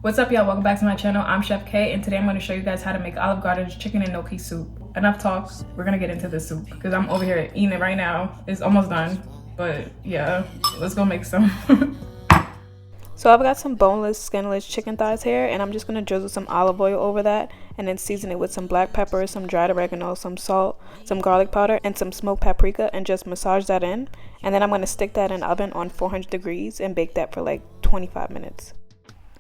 What's up, y'all? Welcome back to my channel. I'm Chef K, and today I'm going to show you guys how to make Olive Garden's chicken and gnocchi soup. Enough talk, we're going to get into the soup because I'm over here eating it right now. It's almost done, but yeah, let's go make some. So I've got some boneless, skinless chicken thighs here, and I'm just going to drizzle some olive oil over that and then season it with some black pepper, some dried oregano, some salt, some garlic powder, and some smoked paprika, and just massage that in. And then I'm going to stick that in the oven on 400 degrees and bake that for like 25 minutes.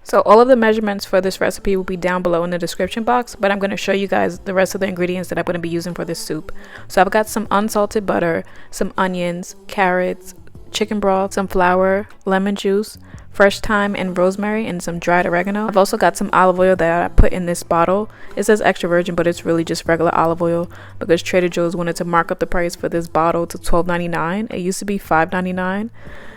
So all of the measurements for this recipe will be down below in the description box, but I'm going to show you guys the rest of the ingredients that I'm going to be using for this soup. So I've got some unsalted butter, some onions, carrots, chicken broth, some flour, lemon juice, fresh thyme and rosemary, and some dried oregano. I've also got some olive oil that I put in this bottle. It says extra virgin, but it's really just regular olive oil because Trader Joe's wanted to mark up the price for this bottle to $12.99. It used to be $5.99.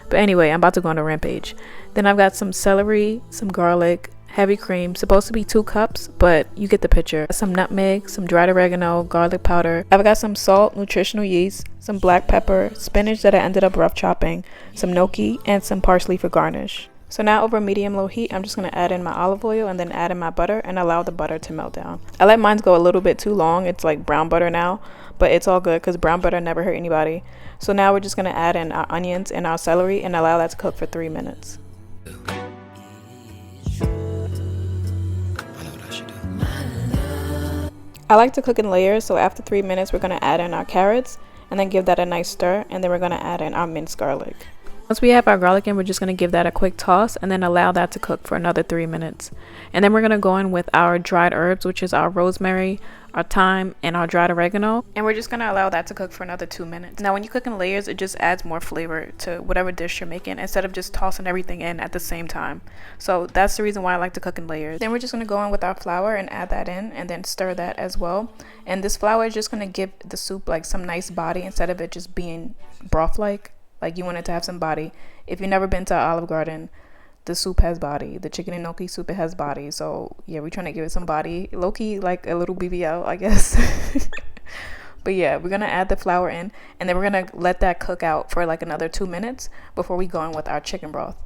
But anyway, I'm about to go on a rampage. Then I've got some celery, some garlic, heavy cream, supposed to be 2 cups, but you get the picture. Some nutmeg, some dried oregano, garlic powder. I've got some salt, nutritional yeast, some black pepper, spinach that I ended up rough chopping, some gnocchi, and some parsley for garnish. So now over medium-low heat, I'm just going to add in my olive oil and then add in my butter and allow the butter to melt down. I let mine go a little bit too long. It's like brown butter now, but it's all good because brown butter never hurt anybody. So now we're just going to add in our onions and our celery and allow that to cook for 3 minutes. I like to cook in layers, so after 3 minutes we're going to add in our carrots and then give that a nice stir, and then we're going to add in our minced garlic. Once we have our garlic in, we're just going to give that a quick toss and then allow that to cook for another 3 minutes. And then we're going to go in with our dried herbs, which is our rosemary, our thyme, and our dried oregano. And we're just going to allow that to cook for another 2 minutes. Now, when you cook in layers, it just adds more flavor to whatever dish you're making instead of just tossing everything in at the same time. So that's the reason why I like to cook in layers. Then we're just going to go in with our flour and add that in and then stir that as well. And this flour is just going to give the soup like some nice body instead of it just being broth-like. Like, you want it to have some body. If you've never been to Olive Garden, the soup has body. The chicken and gnocchi soup, it has body. So yeah, we're trying to give it some body. Low-key, like a little BBL, I guess. But yeah, we're going to add the flour in, and then we're going to let that cook out for like another 2 minutes before we go in with our chicken broth.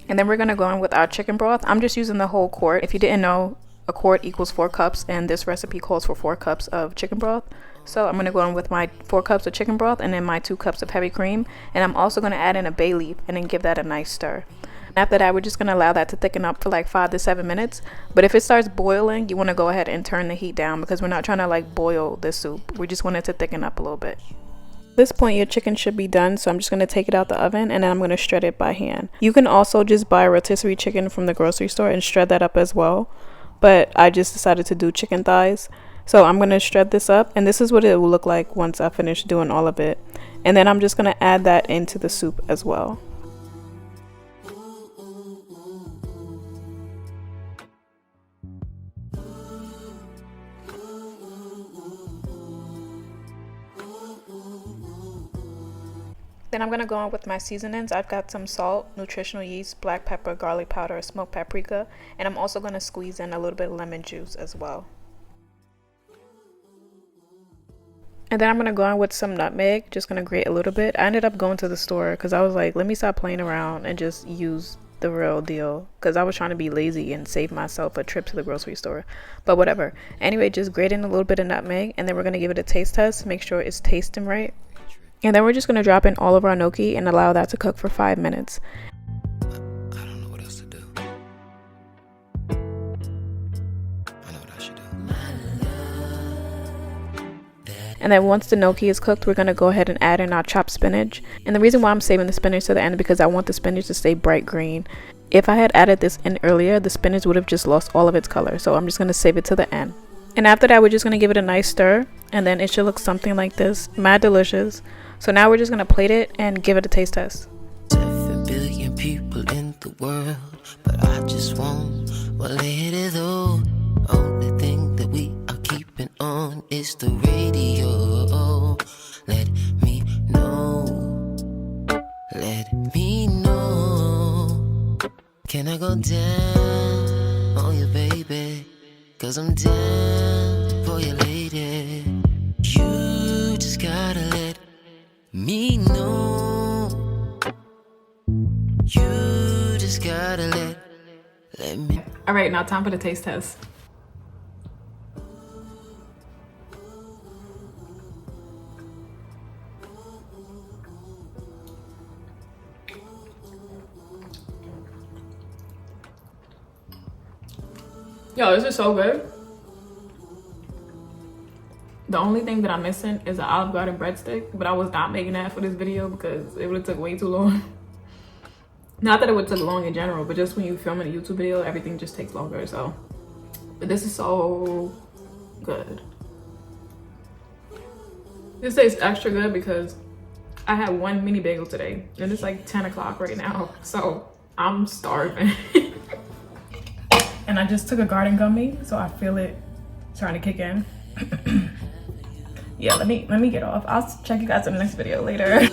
And then we're going to go in with our chicken broth. I'm just using the whole quart. If you didn't know, a quart equals 4 cups, and this recipe calls for 4 cups of chicken broth. So I'm going to go in with my 4 cups of chicken broth and then my 2 cups of heavy cream. And I'm also going to add in a bay leaf and then give that a nice stir. After that, we're just going to allow that to thicken up for like 5 to 7 minutes. But if it starts boiling, you want to go ahead and turn the heat down because we're not trying to like boil this soup. We just want it to thicken up a little bit. At this point, your chicken should be done, so I'm just going to take it out the oven and then I'm going to shred it by hand. You can also just buy rotisserie chicken from the grocery store and shred that up as well. But I just decided to do chicken thighs. So I'm going to shred this up, and this is what it will look like once I finish doing all of it. And then I'm just going to add that into the soup as well. Then I'm going to go on with my seasonings. I've got some salt, nutritional yeast, black pepper, garlic powder, smoked paprika, and I'm also going to squeeze in a little bit of lemon juice as well. And then I'm going to go in with some nutmeg, just going to grate a little bit. I ended up going to the store because I was like, let me stop playing around and just use the real deal, because I was trying to be lazy and save myself a trip to the grocery store. But whatever. Anyway, just grate in a little bit of nutmeg, and then we're going to give it a taste test, make sure it's tasting right. And then we're just going to drop in all of our gnocchi and allow that to cook for 5 minutes. And then once the gnocchi is cooked, we're going to go ahead and add in our chopped spinach. And the reason why I'm saving the spinach to the end is because I want the spinach to stay bright green. If I had added this in earlier, the spinach would have just lost all of its color. So I'm just going to save it to the end. And after that, we're just going to give it a nice stir. And then it should look something like this. Mad delicious. So now we're just going to plate it and give it a taste test. 7 billion people in the world, but I just want what it is all. Only thing that we are keeping on is the radio. Let me know. Let me know. Can I go down on you, baby? 'Cause I'm down for you, lady. You just gotta let me know. You just gotta let let me. All right, now time for the taste test. Yo, this is so good. The only thing that I'm missing is an Olive Garden breadstick, but I was not making that for this video because it would have took way too long. Not that it would take long in general, but just when you film a YouTube video, everything just takes longer. So, but this is so good. This tastes extra good because I had one mini bagel today and it's like 10 o'clock right now. So I'm starving. And I just took a garden gummy, so I feel it starting to kick in. Yeah, let me get off. I'll check you guys in the next video later.